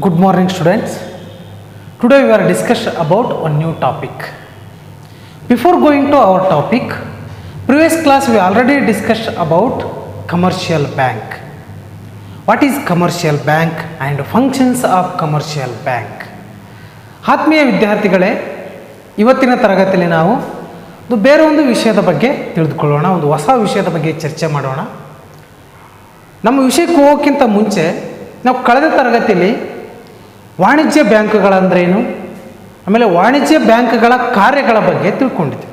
Good morning, students. Today we are discuss about a new topic. Before going to our topic, previous class we already discussed about commercial bank. What is commercial bank and functions of commercial bank? ಆತ್ಮೀಯ ವಿದ್ಯಾರ್ಥಿಗಳೇ, ಇವತ್ತಿನ ತರಗತಿಯಲ್ಲಿ ನಾವು ಬೇರೆ ಒಂದು ವಿಷಯದ ಬಗ್ಗೆ ತಿಳಿದುಕೊಳ್ಳೋಣ, ಒಂದು ಹೊಸ ವಿಷಯದ ಬಗ್ಗೆ ಚರ್ಚೆ ಮಾಡೋಣ. ನಮ್ಮ ವಿಷಯಕ್ಕೆ ಹೋಗೋಕ್ಕಿಂತ ಮುಂಚೆ ನಾವು ಕಳೆದ ತರಗತಿಯಲ್ಲಿ ವಾಣಿಜ್ಯ ಬ್ಯಾಂಕ್ಗಳಂದ್ರೇನು, ಆಮೇಲೆ ವಾಣಿಜ್ಯ ಬ್ಯಾಂಕ್ಗಳ ಕಾರ್ಯಗಳ ಬಗ್ಗೆ ತಿಳ್ಕೊಂಡಿದ್ವಿ.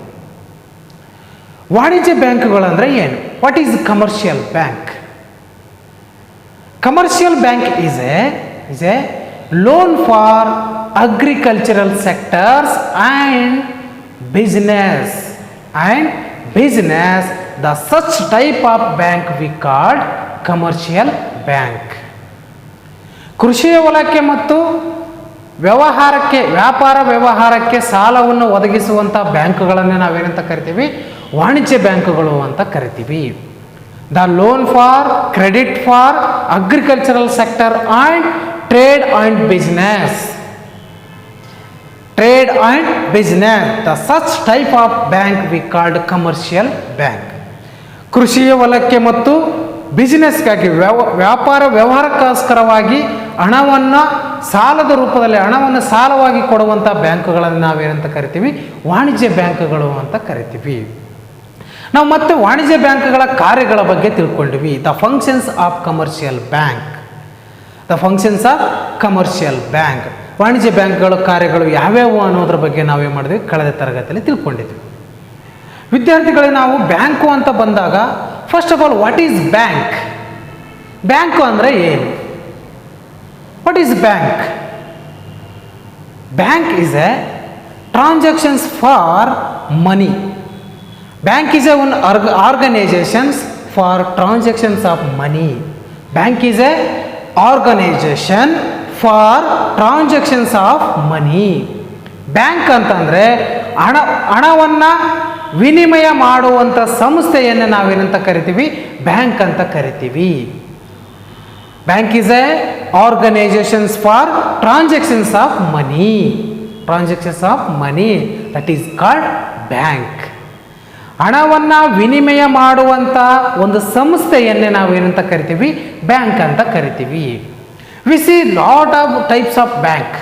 ವಾಣಿಜ್ಯ ಬ್ಯಾಂಕ್ಗಳಂದರೆ ಏನು? What is commercial bank? Commercial bank is A loan for agricultural sectors and business the such type of bank we called commercial bank. ಕೃಷಿಯ ವಲಯಕ್ಕೆ ಮತ್ತು ವ್ಯಾಪಾರ ವ್ಯವಹಾರಕ್ಕೆ ಸಾಲವನ್ನು ಒದಗಿಸುವಂಥ ಬ್ಯಾಂಕುಗಳನ್ನೇ ನಾವೇನಂತ ಕರಿತೀವಿ? ವಾಣಿಜ್ಯ ಬ್ಯಾಂಕುಗಳು ಅಂತ ಕರಿತೀವಿ. The loan for credit for agricultural sector and trade and business the such type of bank we called commercial bank. ಕೃಷಿಯ ವಲಯಕ್ಕೆ ಮತ್ತು ಬಿಸಿನೆಸ್ಗಾಗಿ ವ್ಯಾಪಾರ ವ್ಯವಹಾರಕ್ಕೋಸ್ಕರವಾಗಿ ಸಾಲದ ರೂಪದಲ್ಲಿ ಹಣವನ್ನು ಸಾಲವಾಗಿ ಕೊಡುವಂಥ ಬ್ಯಾಂಕುಗಳನ್ನು ನಾವೇನಂತ ಕರಿತೀವಿ? ವಾಣಿಜ್ಯ ಬ್ಯಾಂಕುಗಳು ಅಂತ ಕರಿತೀವಿ. ನಾವು ಮತ್ತೆ ವಾಣಿಜ್ಯ ಬ್ಯಾಂಕ್ಗಳ ಕಾರ್ಯಗಳ ಬಗ್ಗೆ ತಿಳ್ಕೊಂಡಿವಿ. The functions of commercial bank. ವಾಣಿಜ್ಯ ಬ್ಯಾಂಕ್ಗಳ ಕಾರ್ಯಗಳು ಯಾವ್ಯಾವು ಅನ್ನೋದ್ರ ಬಗ್ಗೆ ನಾವೇನು ಮಾಡಿದ್ವಿ? ಕಳೆದ ತರಗತಿಯಲ್ಲಿ ತಿಳ್ಕೊಂಡಿದ್ವಿ. ವಿದ್ಯಾರ್ಥಿಗಳೇ, ನಾವು ಬ್ಯಾಂಕು ಅಂತ ಬಂದಾಗ first of all what is bank? Bank ಅಂದರೆ ಏನು? What is bank? Bank is a transactions for money. Bank is a one organisations for transactions of money. Bank is a organisation for transactions of money. Bank ಅಂತಂದರೆ ಹಣವನ್ನು ವಿನಿಮಯ ಮಾಡುವಂಥ ಸಂಸ್ಥೆಯನ್ನು ನಾವೇನಂತ ಕರಿತೀವಿ? Bank ಅಂತ ಕರಿತೀವಿ. Bank is A organisations for transactions of money that is called bank. ಹಣವನ್ನು ವಿನಿಮಯ ಮಾಡುವಂಥ ಒಂದು ಸಂಸ್ಥೆಯನ್ನೇ ನಾವೇನಂತ ಕರಿತೀವಿ? ಬ್ಯಾಂಕ್ ಅಂತ ಕರಿತೀವಿ. We see lot of types of bank.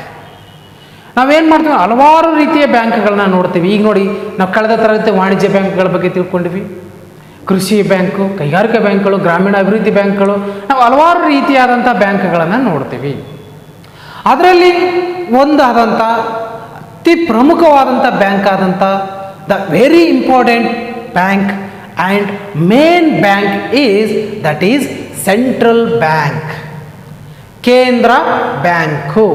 ನಾವೇನು ಮಾಡ್ತೀವಿ? ಹಲವಾರು ರೀತಿಯ ಬ್ಯಾಂಕ್ಗಳನ್ನ ನೋಡ್ತೀವಿ. ಈಗ ನೋಡಿ, ನಾವು ಕಳೆದ ತರಗತಿ ವಾಣಿಜ್ಯ ಬ್ಯಾಂಕ್ಗಳ ಬಗ್ಗೆ ತಿಳ್ಕೊಂಡಿವಿ. ಕೃಷಿ ಬ್ಯಾಂಕು, ಕೈಗಾರಿಕಾ ಬ್ಯಾಂಕ್ಗಳು, ಗ್ರಾಮೀಣ ಅಭಿವೃದ್ಧಿ ಬ್ಯಾಂಕ್ಗಳು, ನಾವು ಹಲವಾರು ರೀತಿಯಾದಂಥ ಬ್ಯಾಂಕ್ಗಳನ್ನು ನೋಡ್ತೀವಿ. ಅದರಲ್ಲಿ ಒಂದಾದಂಥ ಅತಿ ಪ್ರಮುಖವಾದಂಥ ಬ್ಯಾಂಕ್ ಆದಂಥ the very important bank and main bank is central bank. ಕೇಂದ್ರ bank.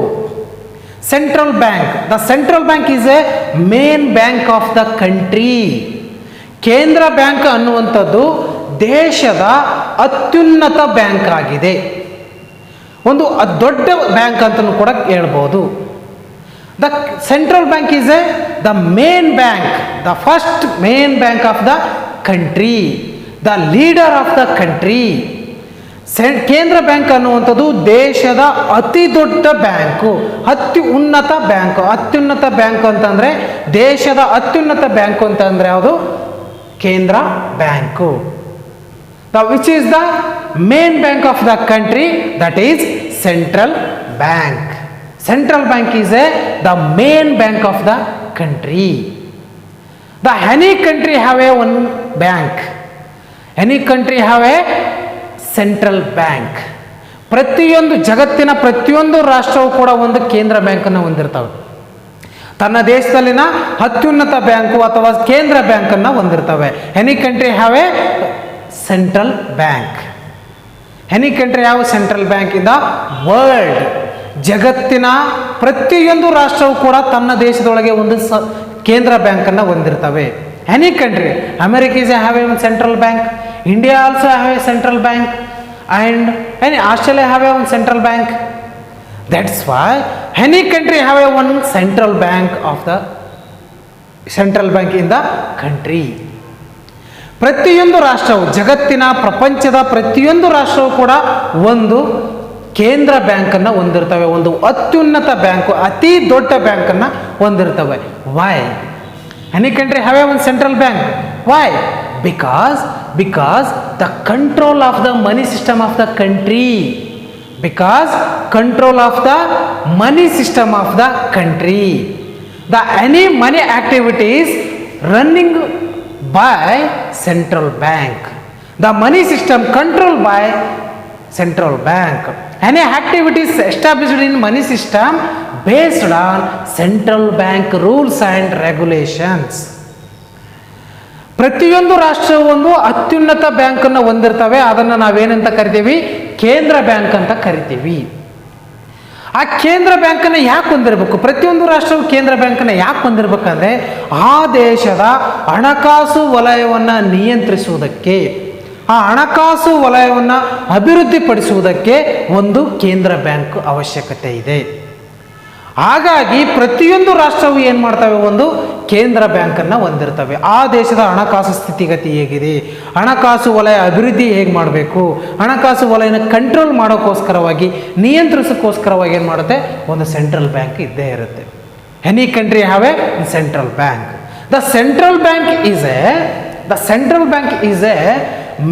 Central bank. The central bank is a main bank of the country. ಕೇಂದ್ರ ಬ್ಯಾಂಕ್ ಅನ್ನುವಂಥದ್ದು ದೇಶದ ಅತ್ಯುನ್ನತ ಬ್ಯಾಂಕ್ ಆಗಿದೆ. ಒಂದು ದೊಡ್ಡ ಬ್ಯಾಂಕ್ ಅಂತಲೂ ಕೂಡ ಹೇಳ್ಬೋದು. The central bank is the main bank, the first main bank of the country, the leader of the country. ಕೇಂದ್ರ ಬ್ಯಾಂಕ್ ಅನ್ನುವಂಥದ್ದು ದೇಶದ ಅತಿ ದೊಡ್ಡ ಬ್ಯಾಂಕು, ಅತ್ಯುನ್ನತ ಬ್ಯಾಂಕು ಅಂತಂದರೆ ದೇಶದ ಅತ್ಯುನ್ನತ ಬ್ಯಾಂಕು ಅಂತಂದರೆ ಯಾವುದು? ಕೇಂದ್ರ bank. Which is the main bank of the country, that is central bank. Central bank is the main bank of the country. Any country have a one bank. Any country have A central bank. ಜಗತ್ತಿನ ಪ್ರತಿಯೊಂದು ರಾಷ್ಟ್ರವು ಕೂಡ ಒಂದು ಕೇಂದ್ರ ಬ್ಯಾಂಕನ್ನು ಹೊಂದಿರ್ತವೆ. ತನ್ನ ದೇಶದಲ್ಲಿನ ಅತ್ಯುನ್ನತ ಬ್ಯಾಂಕು ಅಥವಾ ಕೇಂದ್ರ ಬ್ಯಾಂಕನ್ನು ಹೊಂದಿರ್ತವೆ. Any country have A central bank. Any country have central bank in the world. ಜಗತ್ತಿನ ಪ್ರತಿಯೊಂದು ರಾಷ್ಟ್ರವು ಕೂಡ ತನ್ನ ದೇಶದೊಳಗೆ ಒಂದು ಕೇಂದ್ರ ಬ್ಯಾಂಕನ್ನು ಹೊಂದಿರ್ತವೆ. Any country. America is have a central bank. India also have a central bank. And Australia have a one central bank. That's why any country have a one central bank in the country. ಪ್ರತಿಯೊಂದು ರಾಷ್ಟ್ರವು, ಜಗತ್ತಿನ ಪ್ರಪಂಚದ ಪ್ರತಿಯೊಂದು ರಾಷ್ಟ್ರವು ಕೂಡ ಒಂದು ಕೇಂದ್ರ ಬ್ಯಾಂಕನ್ನು ಹೊಂದಿರ್ತವೆ, ಒಂದು ಅತ್ಯುನ್ನತ ಬ್ಯಾಂಕು, ಅತಿ ದೊಡ್ಡ ಬ್ಯಾಂಕನ್ನು ಹೊಂದಿರ್ತವೆ. Why? Any country have a one central bank. Why? Because the control of the money system of the country. Because control of the money system of the country. The any money activities running by central bank. The money system controlled by central bank. Any activities established in money system based on central bank rules and regulations. ಪ್ರತಿಯೊಂದು ರಾಷ್ಟ್ರವು ಒಂದು ಅತ್ಯುನ್ನತ ಬ್ಯಾಂಕನ್ನು ಹೊಂದಿರ್ತವೆ. ಅದನ್ನು ನಾವೇನಂತ ಕರಿತೀವಿ? ಕೇಂದ್ರ bank ಅಂತ ಕರಿತೀವಿ. ಆ ಕೇಂದ್ರ ಬ್ಯಾಂಕನ್ನು ಯಾಕೆ ಹೊಂದಿರಬೇಕು? ಪ್ರತಿಯೊಂದು ರಾಷ್ಟ್ರವು ಕೇಂದ್ರ ಬ್ಯಾಂಕನ್ನು ಯಾಕೆ ಹೊಂದಿರಬೇಕಂದ್ರೆ ಆ ದೇಶದ ಹಣಕಾಸು ವಲಯವನ್ನು ನಿಯಂತ್ರಿಸುವುದಕ್ಕೆ, ಆ ಹಣಕಾಸು ವಲಯವನ್ನು ಅಭಿವೃದ್ಧಿಪಡಿಸುವುದಕ್ಕೆ ಒಂದು ಕೇಂದ್ರ ಬ್ಯಾಂಕ್ ಅವಶ್ಯಕತೆ ಇದೆ. ಹಾಗಾಗಿ ಪ್ರತಿಯೊಂದು ರಾಷ್ಟ್ರವು ಏನು ಮಾಡ್ತವೆ? ಒಂದು ಕೇಂದ್ರ ಬ್ಯಾಂಕನ್ನು ಹೊಂದಿರ್ತವೆ. ಆ ದೇಶದ ಹಣಕಾಸು ಸ್ಥಿತಿಗತಿ ಹೇಗಿದೆ, ಹಣಕಾಸು ವಲಯ ಅಭಿವೃದ್ಧಿ ಹೇಗೆ ಮಾಡಬೇಕು, ಹಣಕಾಸು ವಲಯನ ಕಂಟ್ರೋಲ್ ಮಾಡೋಕ್ಕೋಸ್ಕರವಾಗಿ, ನಿಯಂತ್ರಿಸೋಕ್ಕೋಸ್ಕರವಾಗಿ ಏನು ಮಾಡುತ್ತೆ? ಒಂದು ಸೆಂಟ್ರಲ್ ಬ್ಯಾಂಕ್ ಇದ್ದೇ ಇರುತ್ತೆ. Any country have A central bank. The central bank is A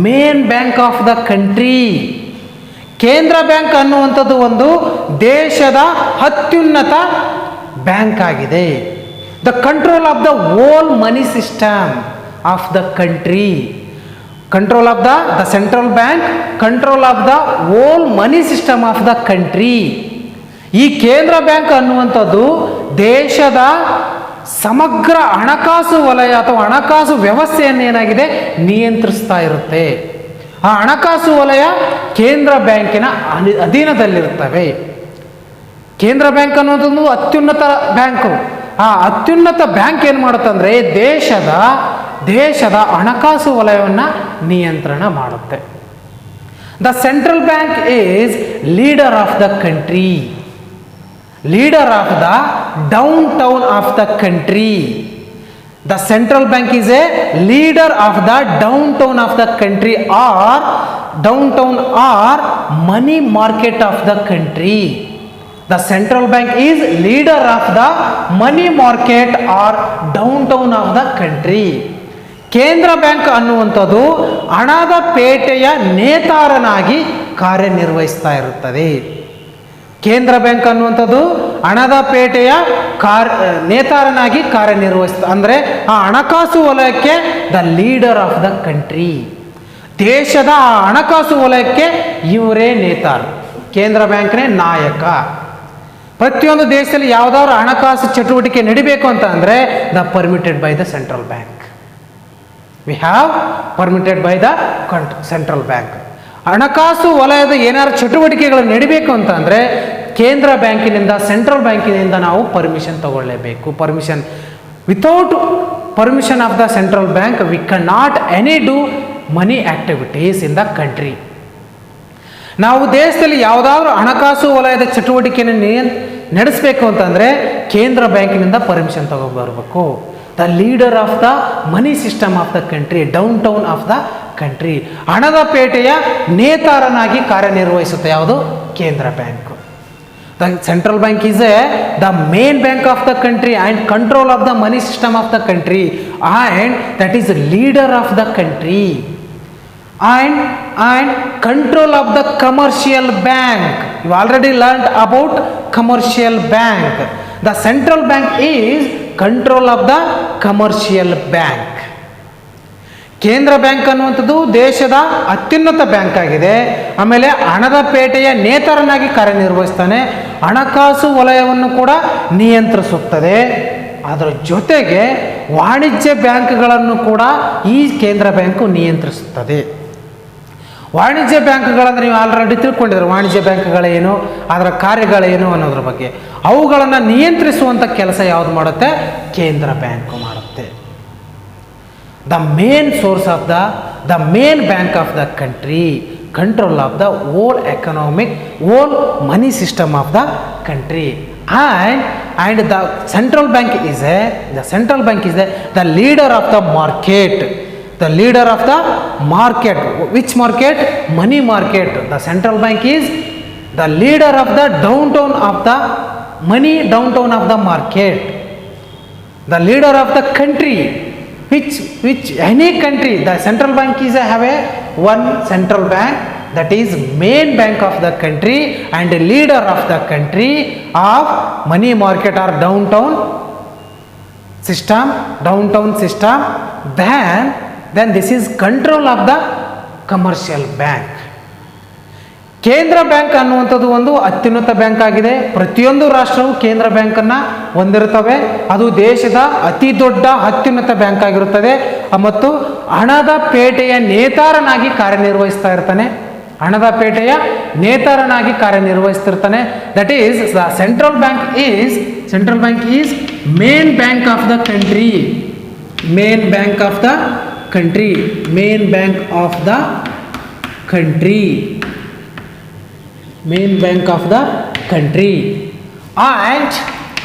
main bank of the country. ಕೇಂದ್ರ ಬ್ಯಾಂಕ್ ಅನ್ನುವಂಥದ್ದು ಒಂದು ದೇಶದ ಅತ್ಯುನ್ನತ ಬ್ಯಾಂಕ್ ಆಗಿದೆ. The control of the hole money system of the country. Control of the central bank control of the hole money system of the country. ಈ ಕೇಂದ್ರ bank ಅನ್ನುವಂಥದ್ದು ದೇಶದ ಸಮಗ್ರ ಹಣಕಾಸು ವಲಯ ಅಥವಾ ಹಣಕಾಸು ವ್ಯವಸ್ಥೆಯನ್ನು ಏನಾಗಿದೆ? ನಿಯಂತ್ರಿಸ್ತಾ ಇರುತ್ತೆ. ಆ ಹಣಕಾಸು ವಲಯ ಕೇಂದ್ರ ಬ್ಯಾಂಕಿನ ಅಧೀನದಲ್ಲಿರುತ್ತವೆ. ಕೇಂದ್ರ ಬ್ಯಾಂಕ್ ಅನ್ನೋದೊಂದು ಅತ್ಯುನ್ನತ ಬ್ಯಾಂಕು. ಆ ಅತ್ಯುನ್ನತ ಬ್ಯಾಂಕ್ ಏನು ಮಾಡುತ್ತಂದ್ರೆ ದೇಶದ ಹಣಕಾಸು ವಲಯವನ್ನು ನಿಯಂತ್ರಣ ಮಾಡುತ್ತೆ. The central bank is leader of the country, leader of the down town of the country. The central bank is a leader of the downtown of the country or downtown or money market of the country. The central bank is leader of the money market or downtown of the country. ಕೇಂದ್ರ bank ಅನ್ನುವಂಥದ್ದು ಹಣದ ಪೇಟೆಯ ನೇತಾರನಾಗಿ ಕಾರ್ಯನಿರ್ವಹಿಸ್ತಾ ಇರುತ್ತದೆ. ಕೇಂದ್ರ bank ಅನ್ನುವಂಥದ್ದು ಹಣದ ಪೇಟೆಯ ನೇತಾರನಾಗಿ ಕಾರ್ಯನಿರ್ವಹಿಸ್ತಾ, ಅಂದರೆ ಆ ಹಣಕಾಸು ವಲಯಕ್ಕೆ the leader of the country. ದೇಶದ ಆ ಹಣಕಾಸು ವಲಯಕ್ಕೆ ಇವರೇ ನೇತಾರ, ಕೇಂದ್ರ ಬ್ಯಾಂಕ್ನೇ ನಾಯಕ. ಪ್ರತಿಯೊಂದು ದೇಶದಲ್ಲಿ ಯಾವುದಾದ್ರು ಹಣಕಾಸು ಚಟುವಟಿಕೆ ನಡಿಬೇಕು ಅಂತ ಅಂದರೆ the permitted by the central bank. We have permitted by the central bank. ಹಣಕಾಸು ವಲಯದ ಏನಾದ್ರು ಚಟುವಟಿಕೆಗಳು ನಡಿಬೇಕು ಅಂತ ಅಂದರೆ ಕೇಂದ್ರ ಬ್ಯಾಂಕಿನಿಂದ, ಸೆಂಟ್ರಲ್ ಬ್ಯಾಂಕಿನಿಂದ ನಾವು ಪರ್ಮಿಷನ್ ತಗೊಳ್ಳೇಬೇಕು. Without permission of the central bank we cannot any do money activities in the country. ನಾವು ದೇಶದಲ್ಲಿ ಯಾವುದಾದ್ರೂ ಹಣಕಾಸು ವಲಯದ ಚಟುವಟಿಕೆಯನ್ನು ನಡೆಸಬೇಕು ಅಂತಂದರೆ ಕೇಂದ್ರ ಬ್ಯಾಂಕಿನಿಂದ ಪರ್ಮಿಷನ್ ತಗೊಬರ್ಬೇಕು. The leader of the money system of the country, downtown of the country. ಹಣದ ಪೇಟೆಯ ನೇತಾರನಾಗಿ ಕಾರ್ಯನಿರ್ವಹಿಸುತ್ತೆ ಯಾವುದು? ಕೇಂದ್ರ bank. The central bank is the main bank of the country and control of the money system of the country and that is leader of the country and control of the commercial bank. You already learned about commercial bank. The central bank is control of the commercial bank. ಕೇಂದ್ರ bank ಅನ್ನುವಂಥದ್ದು ದೇಶದ ಅತ್ಯುನ್ನತ bank ಆಗಿದೆ. ಆಮೇಲೆ ಹಣದ ಪೇಟೆಯ ನೇತಾರನಾಗಿ ಕಾರ್ಯನಿರ್ವಹಿಸ್ತಾನೆ. ಹಣಕಾಸು ವಲಯವನ್ನು ಕೂಡ ನಿಯಂತ್ರಿಸುತ್ತದೆ. ಅದರ ಜೊತೆಗೆ ವಾಣಿಜ್ಯ ಬ್ಯಾಂಕ್ಗಳನ್ನು ಕೂಡ ಈ ಕೇಂದ್ರ ಬ್ಯಾಂಕು ನಿಯಂತ್ರಿಸುತ್ತದೆ. ವಾಣಿಜ್ಯ ಬ್ಯಾಂಕ್ಗಳಂದ್ರೆ ನೀವು ಆಲ್ರೆಡಿ ತಿಳ್ಕೊಂಡಿದ್ರು, ವಾಣಿಜ್ಯ ಬ್ಯಾಂಕ್ಗಳೇನು, ಅದರ ಕಾರ್ಯಗಳೇನು ಅನ್ನೋದ್ರ ಬಗ್ಗೆ. ಅವುಗಳನ್ನು ನಿಯಂತ್ರಿಸುವಂಥ ಕೆಲಸ ಯಾವುದು ಮಾಡುತ್ತೆ? ಕೇಂದ್ರ ಬ್ಯಾಂಕು ಮಾಡುತ್ತೆ. The main source of the main bank of the country, control of the whole economic, whole money system of the country. And the central bank is the leader of the market. The leader of the market. Which market? Money market. The central bank is the leader of the downtown of the money downtown of the market, the leader of the country, which any country, the central bank is have a one central bank, that is main bank of the country and leader of the country of money market or downtown system, then this is control of the commercial bank. ಕೇಂದ್ರ bank ಅನ್ನುವಂಥದ್ದು ಒಂದು ಅತ್ಯುನ್ನತ bank ಆಗಿದೆ. ಪ್ರತಿಯೊಂದು ರಾಷ್ಟ್ರವು ಕೇಂದ್ರ ಬ್ಯಾಂಕನ್ನು ಹೊಂದಿರುತ್ತವೆ. ಅದು ದೇಶದ ಅತಿ ದೊಡ್ಡ ಅತ್ಯುನ್ನತ ಬ್ಯಾಂಕ್ ಆಗಿರುತ್ತದೆ ಮತ್ತು ಹಣದ ಪೇಟೆಯ ನೇತಾರನಾಗಿ ಕಾರ್ಯನಿರ್ವಹಿಸ್ತಾ ಇರ್ತಾನೆ. ಹಣದ ಪೇಟೆಯ ನೇತಾರನಾಗಿ ಕಾರ್ಯನಿರ್ವಹಿಸ್ತಿರ್ತಾನೆ. That is the central bank is main bank of the country. Main bank of the country. Main bank of the country. main bank of the country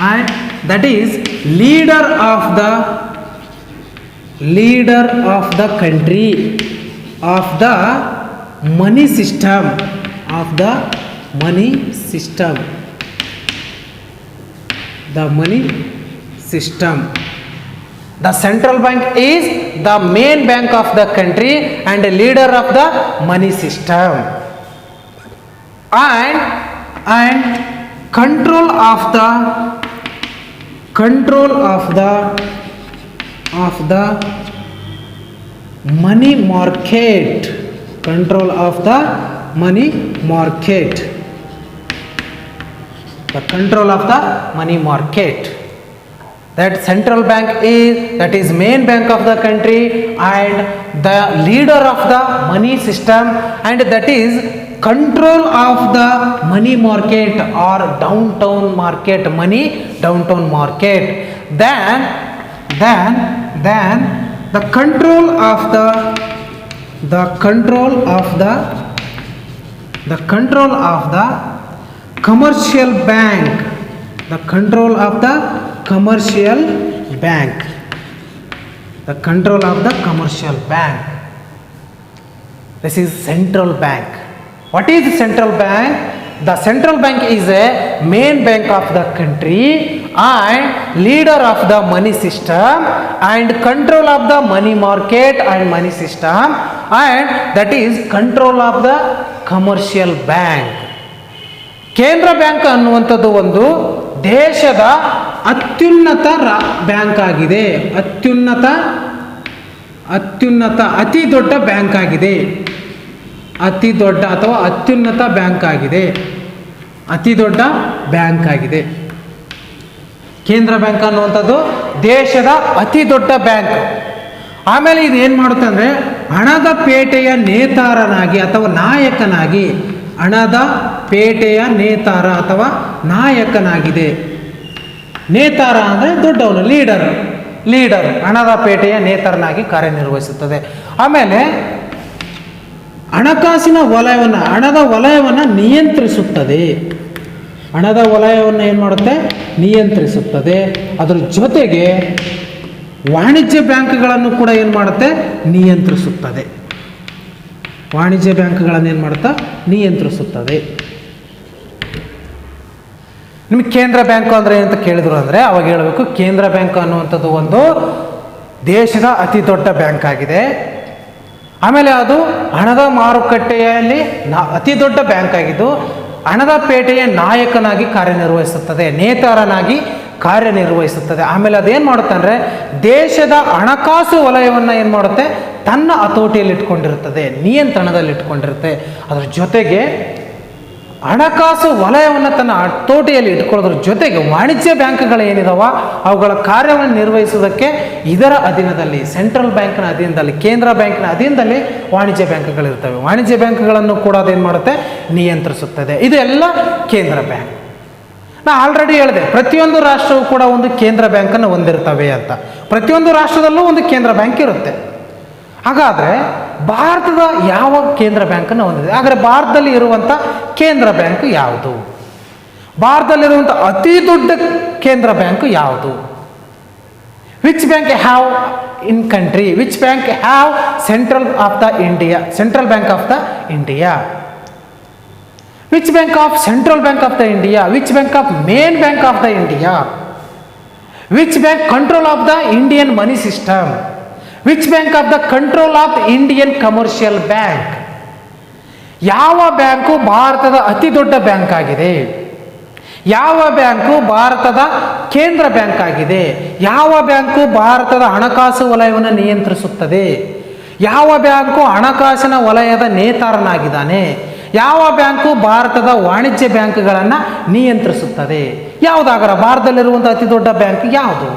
and that is leader of the country of the money system, the money system. The central bank is the main bank of the country and leader of the money system. And control of the money market. Control of the money market. The control of the money market. That central bank that is main bank of the country and the leader of the money system, and that is control of the money market or downtown market, money downtown market. Then the control of the commercial bank. The control of the commercial bank. The control of the commercial bank. This is central bank. What is the central bank? The central bank is a main bank of the country and leader of the money system and control of the money market and money system, and that is control of the commercial bank. ಕೇಂದ್ರ bank ಅನ್ನುವಂಥದ್ದು ಒಂದು ದೇಶದ ಅತ್ಯುನ್ನತ bank ಆಗಿದೆ. ಅತಿ ದೊಡ್ಡ bank ಆಗಿದೆ. ಅತಿ ದೊಡ್ಡ ಅಥವಾ ಅತ್ಯುನ್ನತ ಬ್ಯಾಂಕ್ ಆಗಿದೆ. ಅತಿ ದೊಡ್ಡ ಬ್ಯಾಂಕ್ ಆಗಿದೆ ಕೇಂದ್ರ ಬ್ಯಾಂಕ್ ಅನ್ನುವಂಥದ್ದು ದೇಶದ ಅತಿ ದೊಡ್ಡ ಬ್ಯಾಂಕ್. ಆಮೇಲೆ ಇದು ಏನು ಮಾಡುತ್ತೆ ಅಂದರೆ ಹಣದ ಪೇಟೆಯ ನೇತಾರನಾಗಿ ಅಥವಾ ನಾಯಕನಾಗಿ, ಹಣದ ಪೇಟೆಯ ನೇತಾರ ಅಥವಾ ನಾಯಕನಾಗಿದೆ. ನೇತಾರ ಅಂದರೆ ದೊಡ್ಡವನು, ಲೀಡರ್ ಹಣದ ಪೇಟೆಯ ನೇತಾರನಾಗಿ ಕಾರ್ಯನಿರ್ವಹಿಸುತ್ತದೆ. ಆಮೇಲೆ ಹಣದ ವಲಯವನ್ನು ನಿಯಂತ್ರಿಸುತ್ತದೆ. ಹಣದ ವಲಯವನ್ನು ಏನು ಮಾಡುತ್ತೆ? ನಿಯಂತ್ರಿಸುತ್ತದೆ. ಅದರ ಜೊತೆಗೆ ವಾಣಿಜ್ಯ ಬ್ಯಾಂಕ್ಗಳನ್ನು ಕೂಡ ಏನು ಮಾಡುತ್ತೆ? ನಿಯಂತ್ರಿಸುತ್ತದೆ. ವಾಣಿಜ್ಯ ಬ್ಯಾಂಕ್ಗಳನ್ನು ಏನು ಮಾಡುತ್ತಾ? ನಿಯಂತ್ರಿಸುತ್ತದೆ. ನಿಮಗೆ ಕೇಂದ್ರ ಬ್ಯಾಂಕು ಅಂದರೆ ಅಂತ ಕೇಳಿದ್ರು ಅಂದರೆ ಅವಾಗ ಹೇಳಬೇಕು, ಕೇಂದ್ರ ಬ್ಯಾಂಕ್ ಅನ್ನುವಂಥದ್ದು ಒಂದು ದೇಶದ ಅತಿ ದೊಡ್ಡ ಬ್ಯಾಂಕ್ ಆಗಿದೆ. ಆಮೇಲೆ ಅದು ಹಣದ ಮಾರುಕಟ್ಟೆಯಲ್ಲಿ ಅತಿ ದೊಡ್ಡ ಬ್ಯಾಂಕ್ ಆಗಿದ್ದು ಹಣದ ಪೇಟೆಯ ನಾಯಕನಾಗಿ ಕಾರ್ಯನಿರ್ವಹಿಸುತ್ತದೆ, ನೇತಾರನಾಗಿ ಕಾರ್ಯನಿರ್ವಹಿಸುತ್ತದೆ. ಆಮೇಲೆ ಅದೇನು ಮಾಡುತ್ತೆ ಅಂದರೆ ದೇಶದ ಹಣಕಾಸು ವಲಯವನ್ನು ಏನು ಮಾಡುತ್ತೆ? ತನ್ನ ಹತೋಟಿಯಲ್ಲಿ ಇಟ್ಕೊಂಡಿರುತ್ತದೆ, ನಿಯಂತ್ರಣದಲ್ಲಿ ಇಟ್ಕೊಂಡಿರುತ್ತೆ. ಅದರ ಜೊತೆಗೆ ಹಣಕಾಸು ವಲಯವನ್ನು ತನ್ನ ಹತೋಟಿಯಲ್ಲಿ ಇಟ್ಕೊಳ್ಳೋದ್ರ ಜೊತೆಗೆ ವಾಣಿಜ್ಯ ಬ್ಯಾಂಕ್ಗಳು ಏನಿದಾವ ಅವುಗಳ ಕಾರ್ಯವನ್ನು ನಿರ್ವಹಿಸುವುದಕ್ಕೆ ಇದರ ಅಧೀನದಲ್ಲಿ, ಸೆಂಟ್ರಲ್ ಬ್ಯಾಂಕ್ನ ಅಧೀನದಲ್ಲಿ, ಕೇಂದ್ರ ಬ್ಯಾಂಕ್ನ ಅಧೀನದಲ್ಲಿ ವಾಣಿಜ್ಯ ಬ್ಯಾಂಕ್ಗಳಿರ್ತವೆ. ವಾಣಿಜ್ಯ ಬ್ಯಾಂಕ್ಗಳನ್ನು ಕೂಡ ಅದೇನು ಮಾಡುತ್ತೆ? ನಿಯಂತ್ರಿಸುತ್ತದೆ. ಇದೆಲ್ಲ ಕೇಂದ್ರ ಬ್ಯಾಂಕ್. ನಾ ಆಲ್ರೆಡಿ ಹೇಳಿದೆ, ಪ್ರತಿಯೊಂದು ರಾಷ್ಟ್ರವು ಕೂಡ ಒಂದು ಕೇಂದ್ರ ಬ್ಯಾಂಕನ್ನು ಹೊಂದಿರ್ತವೆ ಅಂತ. ಪ್ರತಿಯೊಂದು ರಾಷ್ಟ್ರದಲ್ಲೂ ಒಂದು ಕೇಂದ್ರ ಬ್ಯಾಂಕ್ ಇರುತ್ತೆ. ಹಾಗಾದರೆ ಭಾರತದ ಯಾವ ಕೇಂದ್ರ ಬ್ಯಾಂಕನ್ನು ಹೊಂದಿದೆ? ಹಾಗಾದರೆ ಭಾರತದಲ್ಲಿ ಇರುವಂಥ ಕೇಂದ್ರ ಬ್ಯಾಂಕ್ ಯಾವುದು? ಭಾರತದಲ್ಲಿರುವಂಥ ಅತಿ ದೊಡ್ಡ ಕೇಂದ್ರ ಬ್ಯಾಂಕ್ ಯಾವುದು? Which bank have in country? Which bank have central bank of the India? Which bank of central bank of the India, which bank of main bank of the India, which bank control of the Indian money system, which bank of the control of Indian commercial bank. ಯಾವ bank ಭಾರತದ ಅತಿ ದೊಡ್ಡ bank ಆಗಿದೆ, ಯಾವ bank ಭಾರತದ ಕೇಂದ್ರ bank ಆಗಿದೆ, ಯಾವ ಬ್ಯಾಂಕು ಭಾರತದ ಹಣಕಾಸು ವಲಯವನ್ನು ನಿಯಂತ್ರಿಸುತ್ತದೆ, ಯಾವ ಬ್ಯಾಂಕು ಹಣಕಾಸಿನ ವಲಯದ ನೇತಾರನಾಗಿದ್ದಾನೆ, ಯಾವ ಬ್ಯಾಂಕು ಭಾರತದ ವಾಣಿಜ್ಯ ಬ್ಯಾಂಕ್ಗಳನ್ನು ನಿಯಂತ್ರಿಸುತ್ತದೆ. ಯಾವುದಾಗರ ಭಾರತದಲ್ಲಿರುವಂಥ ಅತಿ ದೊಡ್ಡ ಬ್ಯಾಂಕ್ ಯಾವುದು?